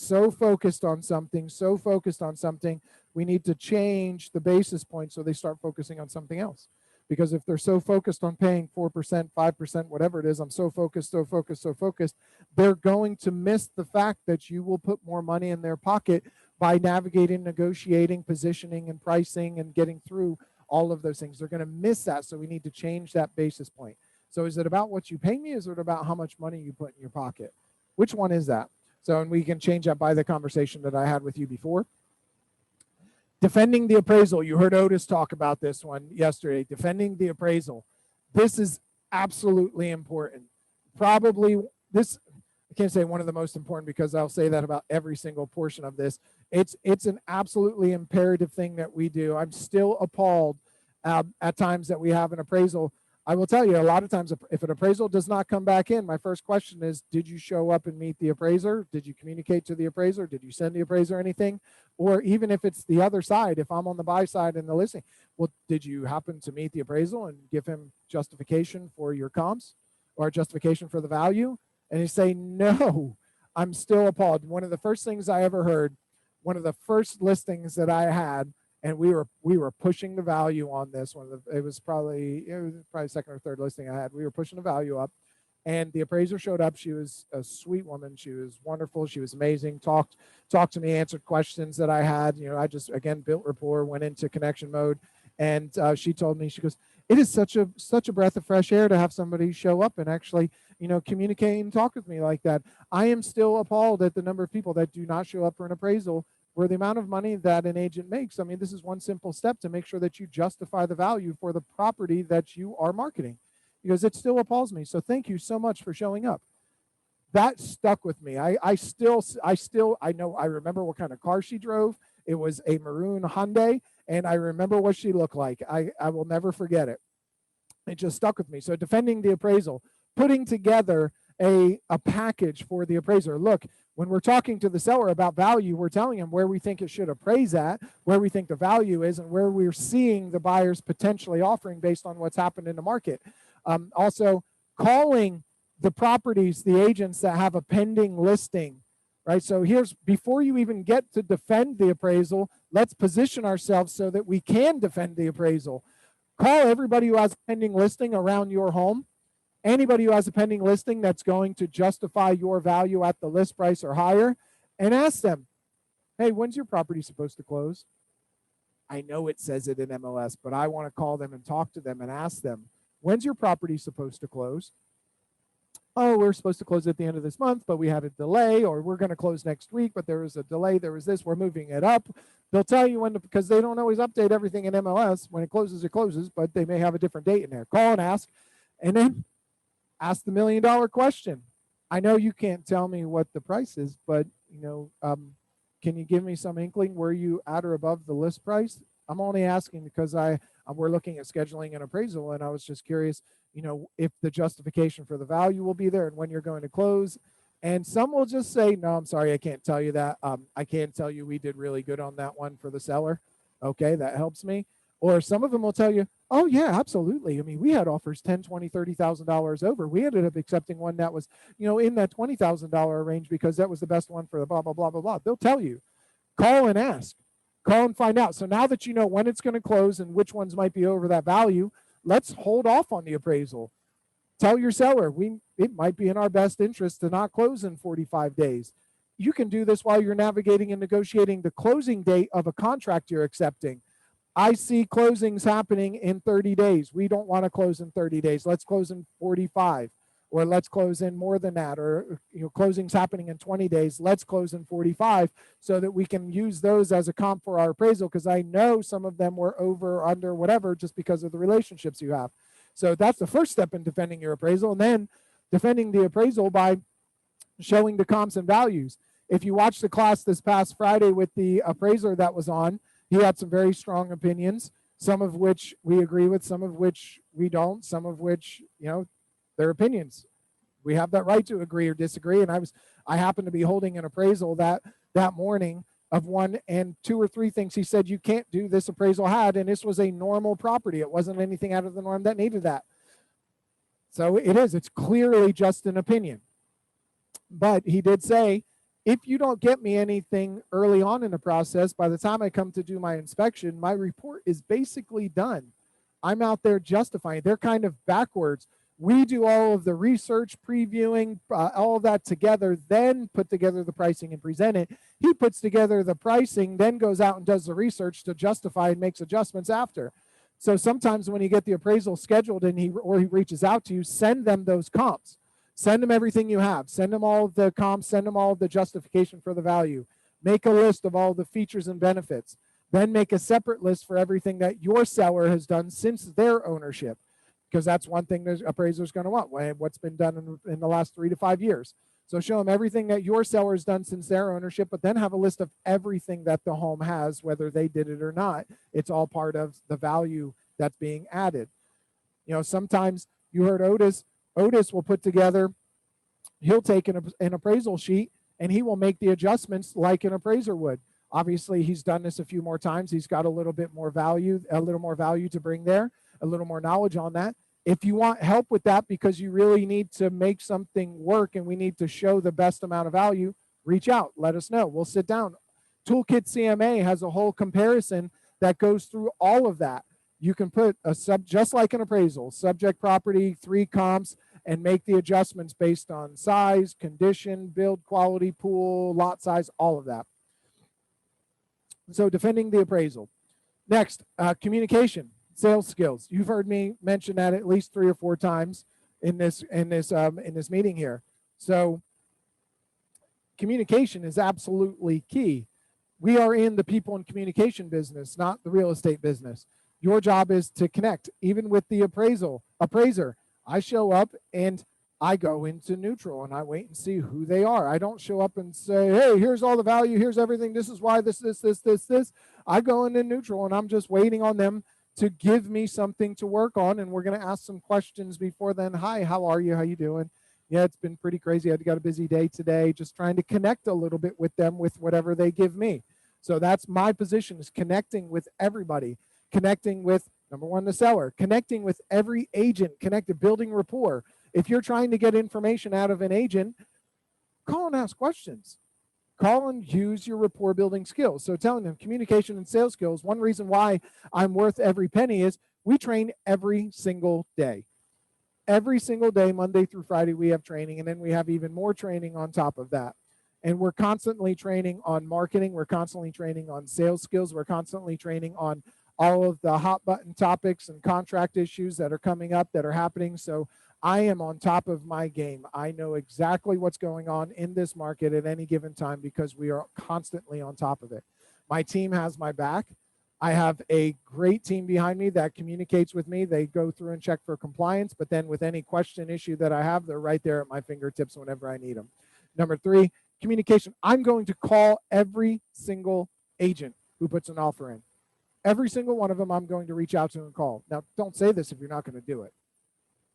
Speaker 1: we need to change the basis point so they start focusing on something else. Because if they're so focused on paying 4%, 5%, whatever it is, I'm so focused, they're going to miss the fact that you will put more money in their pocket by navigating, negotiating, positioning, and pricing, and getting through all of those things. They're going to miss that, so we need to change that basis point. So is it about what you pay me? Is it about how much money you put in your pocket? Which one is that? So, and we can change that by the conversation that I had with you before. Defending the appraisal. You heard Otis talk about this one yesterday. Defending the appraisal. This is absolutely important. Probably this, I can't say one of the most important because I'll say that about every single portion of this. It's an absolutely imperative thing that we do. I'm still appalled at times that we have an appraisal. I will tell you, a lot of times if an appraisal does not come back in, my first question is, did you show up and meet the appraiser? Did you communicate to the appraiser? Did you send the appraiser anything? Or even if it's the other side, if I'm on the buy side in the listing, well, did you happen to meet the appraisal and give him justification for your comps or justification for the value? And he say, no, I'm still appalled. One of the first things I ever heard, one of the first listings that I had, and we were pushing the value on this one. It was probably second or third listing I had. We were pushing the value up, and the appraiser showed up. She was a sweet woman. She was wonderful. She was amazing. Talked to me, answered questions that I had. I just again built rapport, went into connection mode, and she told me, she goes, it is such a breath of fresh air to have somebody show up and actually communicate and talk with me like that. I am still appalled at the number of people that do not show up for an appraisal, where the amount of money that an agent makes. I mean, this is one simple step to make sure that you justify the value for the property that you are marketing, because it still appalls me. So thank you so much for showing up. That stuck with me. I remember what kind of car she drove. It was a maroon Hyundai, and I remember what she looked like. I will never forget it. It just stuck with me. So defending the appraisal, putting together a package for the appraiser. Look, when we're talking to the seller about value, we're telling him where we think it should appraise at, where we think the value is, and where we're seeing the buyers potentially offering based on what's happened in the market. Also, calling the properties, the agents that have a pending listing, right? So before you even get to defend the appraisal, let's position ourselves so that we can defend the appraisal. Call everybody who has a pending listing around your home. Anybody who has a pending listing that's going to justify your value at the list price or higher, and ask them, hey, when's your property supposed to close? I know it says it in MLS, but I want to call them and talk to them and ask them, when's your property supposed to close? Oh, we're supposed to close at the end of this month, but we had a delay, or we're going to close next week, but there was a delay, there was this, we're moving it up. They'll tell you when, because they don't always update everything in MLS. When it closes, but they may have a different date in there. Call and ask, and then ask the $1 million question. I know you can't tell me what the price is, but can you give me some inkling? Were you at or above the list price? I'm only asking because we're looking at scheduling an appraisal, and I was just curious, if the justification for the value will be there and when you're going to close. And some will just say, no, I'm sorry, I can't tell you that. I can tell you we did really good on that one for the seller. Okay, that helps me. Or some of them will tell you, oh yeah, absolutely. I mean, we had offers $10,000, $20,000, $30,000 over. We ended up accepting one that was, in that $20,000 range because that was the best one for the blah, blah, blah, blah, blah. They'll tell you. Call and ask. Call and find out. So now that you know when it's going to close and which ones might be over that value, let's hold off on the appraisal. Tell your seller, it might be in our best interest to not close in 45 days. You can do this while you're navigating and negotiating the closing date of a contract you're accepting. I see closings happening in 30 days. We don't want to close in 30 days. Let's close in 45, or let's close in more than that, or closings happening in 20 days. Let's close in 45 so that we can use those as a comp for our appraisal, because I know some of them were over or under whatever just because of the relationships you have. So that's the first step in defending your appraisal, and then defending the appraisal by showing the comps and values. If you watched the class this past Friday with the appraiser that was on, he had some very strong opinions, some of which we agree with, some of which we don't, some of which, they're opinions. We have that right to agree or disagree. And I happened to be holding an appraisal that morning of one, and 2 or 3 things he said you can't do, this appraisal had, and this was a normal property. It wasn't anything out of the norm that needed that. So it's clearly just an opinion. But he did say, if you don't get me anything early on in the process, by the time I come to do my inspection, my report is basically done. I'm out there justifying. They're kind of backwards. We do all of the research, previewing, all of that together, then put together the pricing and present it. He puts together the pricing, then goes out and does the research to justify and makes adjustments after. So sometimes when you get the appraisal scheduled and he reaches out to you, send them those comps. Send them everything you have. Send them all of the comps. Send them all of the justification for the value. Make a list of all the features and benefits. Then make a separate list for everything that your seller has done since their ownership, because that's one thing the appraiser is going to want, what's been done in the last 3 to 5 years. So show them everything that your seller has done since their ownership, but then have a list of everything that the home has, whether they did it or not. It's all part of the value that's being added. Sometimes you heard Otis will put together, he'll take an appraisal sheet and he will make the adjustments like an appraiser would. Obviously, he's done this a few more times. He's got a little more value to bring there, a little more knowledge on that. If you want help with that because you really need to make something work and we need to show the best amount of value, reach out, let us know. We'll sit down. Toolkit CMA has a whole comparison that goes through all of that. You can put just like an appraisal, subject property, 3 comps, and make the adjustments based on size, condition, build quality, pool, lot size, all of that. So defending the appraisal. Next, communication, sales skills. You've heard me mention that at least 3 or 4 times in this meeting here. So communication is absolutely key. We are in the people and communication business, not the real estate business. Your job is to connect. Even with the appraiser, I show up and I go into neutral and I wait and see who they are. I don't show up and say, hey, here's all the value, here's everything, this is why this. I go into neutral and I'm just waiting on them to give me something to work on, and we're going to ask some questions before then. Hi, how are you? How you doing? Yeah, it's been pretty crazy. I've got a busy day today, just trying to connect a little bit with them with whatever they give me. So that's my position, is connecting with everybody, connecting with, number one, the seller, connecting with every agent, building rapport. If you're trying to get information out of an agent, call and ask questions. Call and use your rapport building skills. So telling them communication and sales skills, one reason why I'm worth every penny is we train every single day. Every single day, Monday through Friday, we have training, and then we have even more training on top of that. And we're constantly training on marketing. We're constantly training on sales skills. We're constantly training on all of the hot button topics and contract issues that are coming up, that are happening. So I am on top of my game. I know exactly what's going on in this market at any given time because we are constantly on top of it. My team has my back. I have a great team behind me that communicates with me. They go through and check for compliance, but then with any question issue that I have, they're right there at my fingertips whenever I need them. Number 3, communication. I'm going to call every single agent who puts an offer in. Every single one of them I'm going to reach out to and call. Now, don't say this if you're not going to do it.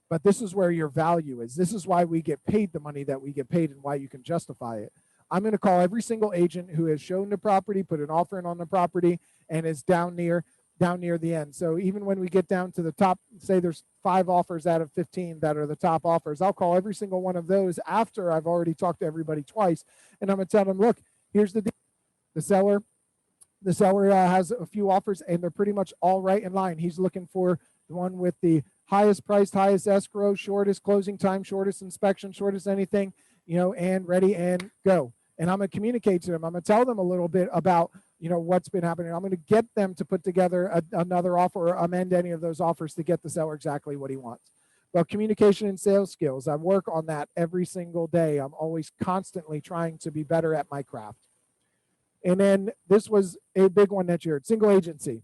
Speaker 1: But this is where your value is. This is why we get paid the money that we get paid and why you can justify it. I'm going to call every single agent who has shown the property, put an offer in on the property, and is down near the end. So even when we get down to the top, say there's 5 offers out of 15 that are the top offers, I'll call every single one of those after I've already talked to everybody twice. And I'm going to tell them, look, here's the deal. The seller has a few offers, and they're pretty much all right in line. He's looking for the one with the highest priced, highest escrow, shortest closing time, shortest inspection, shortest anything, and ready and go. And I'm going to communicate to them. I'm going to tell them a little bit about what's been happening. I'm going to get them to put together another offer or amend any of those offers to get the seller exactly what he wants. Well, communication and sales skills, I work on that every single day. I'm always constantly trying to be better at my craft. And then this was a big one that you heard, single agency.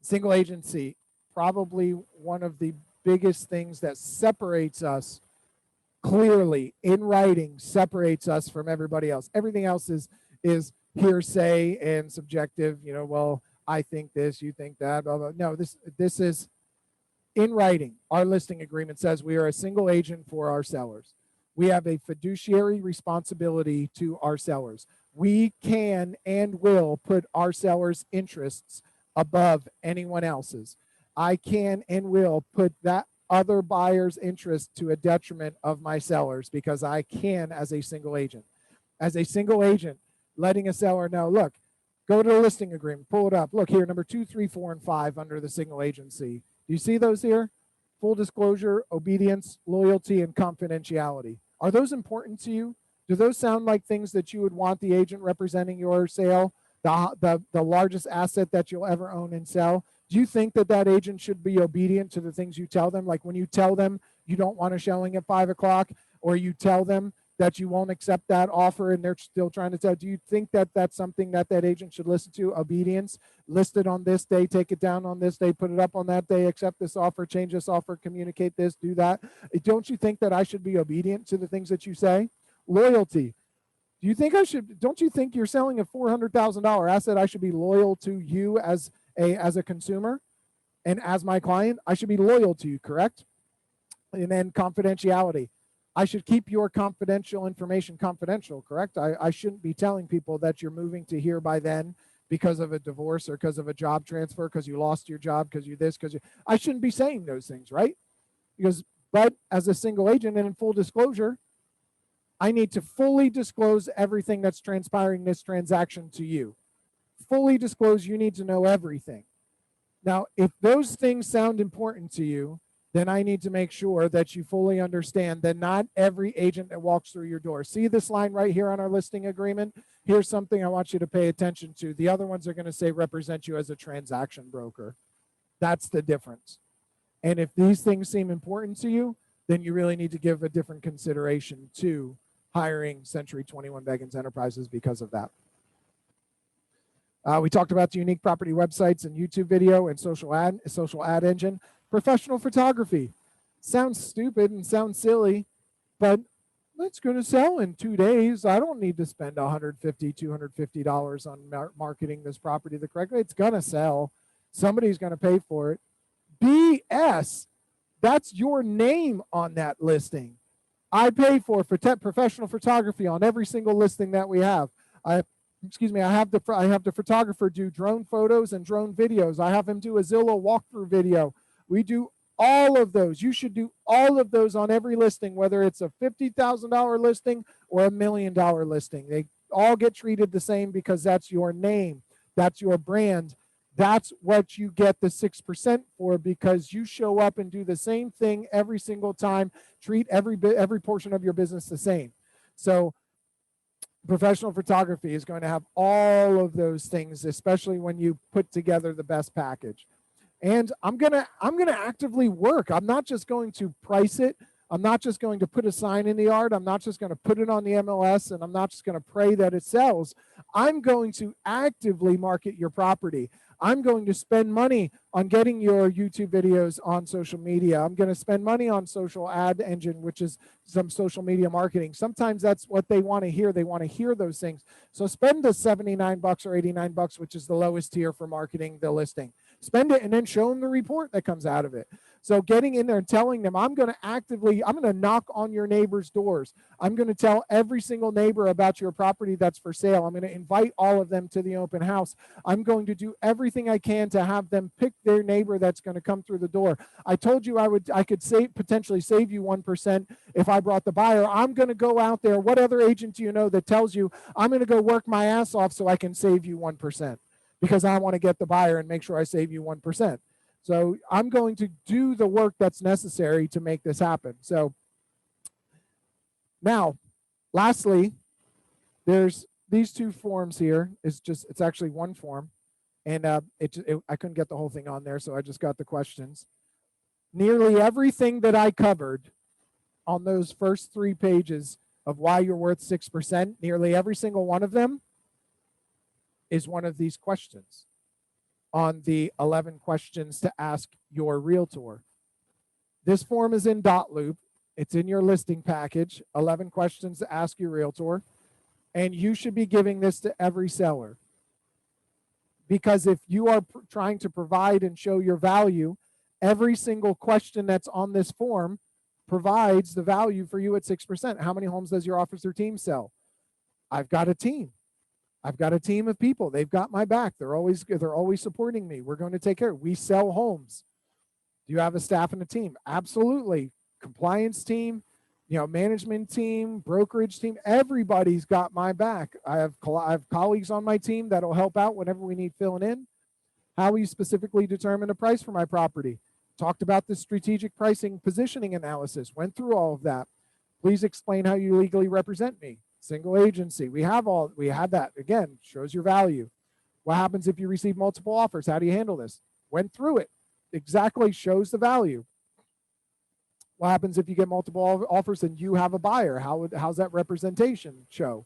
Speaker 1: Single agency, probably one of the biggest things that separates us clearly in writing, separates us from everybody else. Everything else is hearsay and subjective. Well, I think this, you think that, blah, blah. No, this is in writing. Our listing agreement says we are a single agent for our sellers. We have a fiduciary responsibility to our sellers. We can and will put our sellers' interests above anyone else's. I can and will put that other buyer's interest to a detriment of my sellers because I can as a single agent. As a single agent, letting a seller know, look, go to the listing agreement, pull it up. Look here, number 2, 3, 4, and 5 under the single agency. Do you see those here? Full disclosure, obedience, loyalty, and confidentiality. Are those important to you? Do those sound like things that you would want the agent representing your sale, the largest asset that you'll ever own and sell? Do you think that agent should be obedient to the things you tell them? Like when you tell them you don't want a showing at 5 o'clock, or you tell them that you won't accept that offer and they're still trying to tell, do you think that that's something that agent should listen to? Obedience, list it on this day, take it down on this day, put it up on that day, accept this offer, change this offer, communicate this, do that. Don't you think that I should be obedient to the things that you say? Loyalty. Do you think don't you think you're selling a $400,000 asset? I should be loyal to you as a consumer and as my client. I should be loyal to you, correct? And then confidentiality. I should keep your confidential information confidential, correct? I shouldn't be telling people that you're moving to here by then because of a divorce or because of a job transfer, because you lost your job, because you this, because you. I shouldn't be saying those things, right? But as a single agent and in full disclosure, I need to fully disclose everything that's transpiring in this transaction to you. Fully disclose, you need to know everything. Now, if those things sound important to you, then I need to make sure that you fully understand that not every agent that walks through your door. See this line right here on our listing agreement? Here's something I want you to pay attention to. The other ones are going to say represent you as a transaction broker. That's the difference. And if these things seem important to you, then you really need to give a different consideration to hiring Century 21 Beggins Enterprises because of that. We talked about the unique property websites and YouTube video and social ad engine. Professional photography. Sounds stupid and sounds silly, but it's going to sell in 2 days. I don't need to spend $150, $250 on marketing this property the correct way. It's going to sell. Somebody's going to pay for it. BS. That's your name on that listing. I pay for professional photography on every single listing that we have. I have the photographer do drone photos and drone videos. I have him do a Zillow walkthrough video. We do all of those. You should do all of those on every listing, whether it's a $50,000 listing or $1 million listing. They all get treated the same because that's your name. That's your brand. That's what you get the 6% for, because you show up and do the same thing every single time. Treat every portion of your business the same. So professional photography is going to have all of those things, especially when you put together the best package. And I'm gonna actively work. I'm not just going to price it. I'm not just going to put a sign in the yard. I'm not just going to put it on the MLS, and I'm not just going to pray that it sells. I'm going to actively market your property. I'm going to spend money on getting your YouTube videos on social media. I'm going to spend money on social ad engine, which is some social media marketing. Sometimes that's what they want to hear. They want to hear those things. So spend the $79 or $89, which is the lowest tier for marketing the listing. Spend it and then show them the report that comes out of it. So getting in there and telling them, I'm going to knock on your neighbor's doors. I'm going to tell every single neighbor about your property that's for sale. I'm going to invite all of them to the open house. I'm going to do everything I can to have them pick their neighbor that's going to come through the door. I told you I could potentially save you 1% if I brought the buyer. I'm going to go out there. What other agent do you know that tells you I'm going to go work my ass off so I can save you 1%? Because I want to get the buyer and make sure I save you 1%. So I'm going to do the work that's necessary to make this happen. So now, lastly, there's these two forms here is just, it's actually one form. And I couldn't get the whole thing on there, so I just got the questions. Nearly everything that I covered on those first 3 pages of why you're worth 6%, nearly every single one of them is one of these questions on the 11 questions to ask your realtor. This form is in dotloop. It's in your listing package, 11 questions to ask your realtor. And you should be giving this to every seller. Because if you are trying to provide and show your value, every single question that's on this form provides the value for you at 6%. How many homes does your officer team sell? I've got a team. I've got a team of people. They've got my back. They're always supporting me. We're going to take care. We sell homes. Do you have a staff and a team? Absolutely. Compliance team, management team, brokerage team, everybody's got my back. I have colleagues on my team that'll help out whenever we need filling in. How will you specifically determine a price for my property? Talked about the strategic pricing positioning analysis, went through all of that. Please explain how you legally represent me. Single agency. We had that. Again, shows your value. What happens if you receive multiple offers? How do you handle this? Went through it. Exactly, shows the value. What happens if you get multiple offers and you have a buyer? How's that representation show?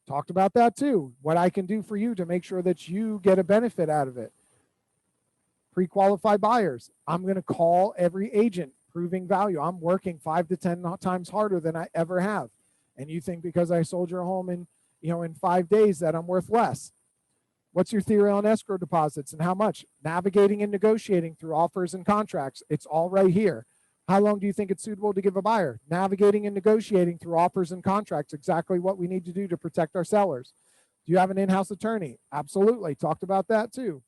Speaker 1: Talked about that too. What I can do for you to make sure that you get a benefit out of it. Pre-qualified buyers. I'm going to call every agent proving value. I'm working 5 to 10 times harder than I ever have. And you think because I sold your home in 5 days that I'm worth less. What's your theory on escrow deposits and how much? Navigating and negotiating through offers and contracts. It's all right here. How long do you think it's suitable to give a buyer? Navigating and negotiating through offers and contracts, exactly what we need to do to protect our sellers. Do you have an in-house attorney? Absolutely. Talked about that too.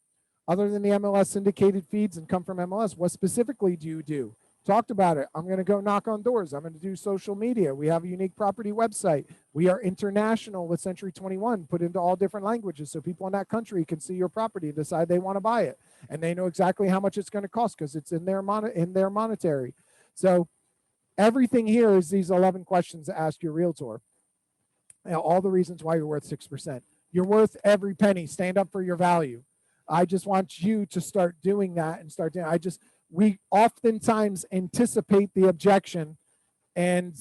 Speaker 1: Other than the MLS syndicated feeds and come from MLS, what specifically do you do? Talked about it. I'm going to go knock on doors. I'm going to do social media. We have a unique property website. We are international with Century 21, put into all different languages so people in that country can see your property and decide they want to buy it. And they know exactly how much it's going to cost because it's in their monetary. So everything here is these 11 questions to ask your realtor. Now, all the reasons why you're worth 6%. You're worth every penny. Stand up for your value. I just want you to start doing that and start doing. We oftentimes anticipate the objection, and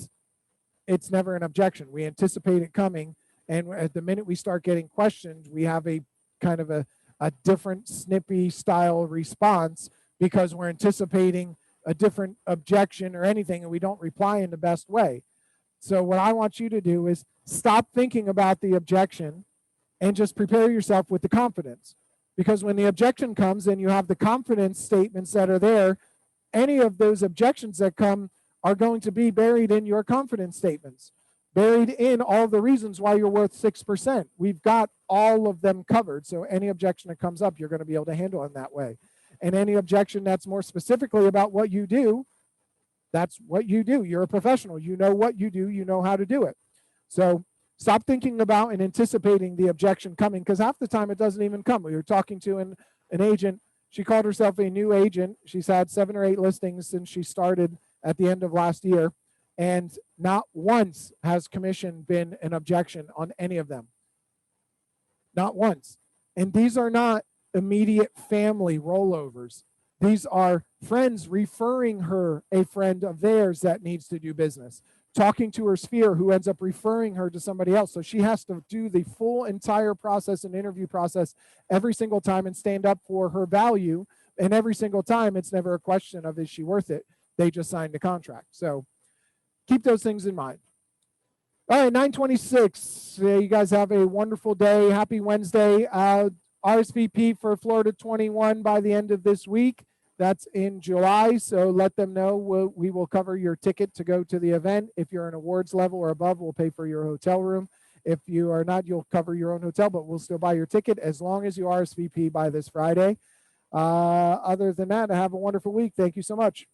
Speaker 1: it's never an objection. We anticipate it coming, and at the minute we start getting questioned, we have a kind of a different snippy style response because we're anticipating a different objection or anything, and we don't reply in the best way. So what I want you to do is stop thinking about the objection and just prepare yourself with the confidence. Because when the objection comes and you have the confidence statements that are there, any of those objections that come are going to be buried in your confidence statements, buried in all the reasons why you're worth 6%. We've got all of them covered. So any objection that comes up, you're going to be able to handle in that way. And any objection that's more specifically about what you do, that's what you do. You're a professional. You know what you do. You know how to do it. So stop thinking about and anticipating the objection coming, because half the time it doesn't even come. We were talking to an agent. She called herself a new agent. She's had 7 or 8 listings since she started at the end of last year. And not once has commission been an objection on any of them. Not once. And these are not immediate family rollovers. These are friends referring her a friend of theirs that needs to do business. Talking to her sphere who ends up referring her to somebody else. So she has to do the full entire process and interview process every single time and stand up for her value. And every single time, it's never a question of, is she worth it? They just signed a contract. So keep those things in mind. All right, 9:26. You guys have a wonderful day. Happy Wednesday. RSVP for Florida 21 by the end of this week. That's in July, so let them know. We will cover your ticket to go to the event. If you're an awards level or above, we'll pay for your hotel room. If you are not, you'll cover your own hotel, but we'll still buy your ticket as long as you RSVP by this Friday. Other than that, have a wonderful week. Thank you so much.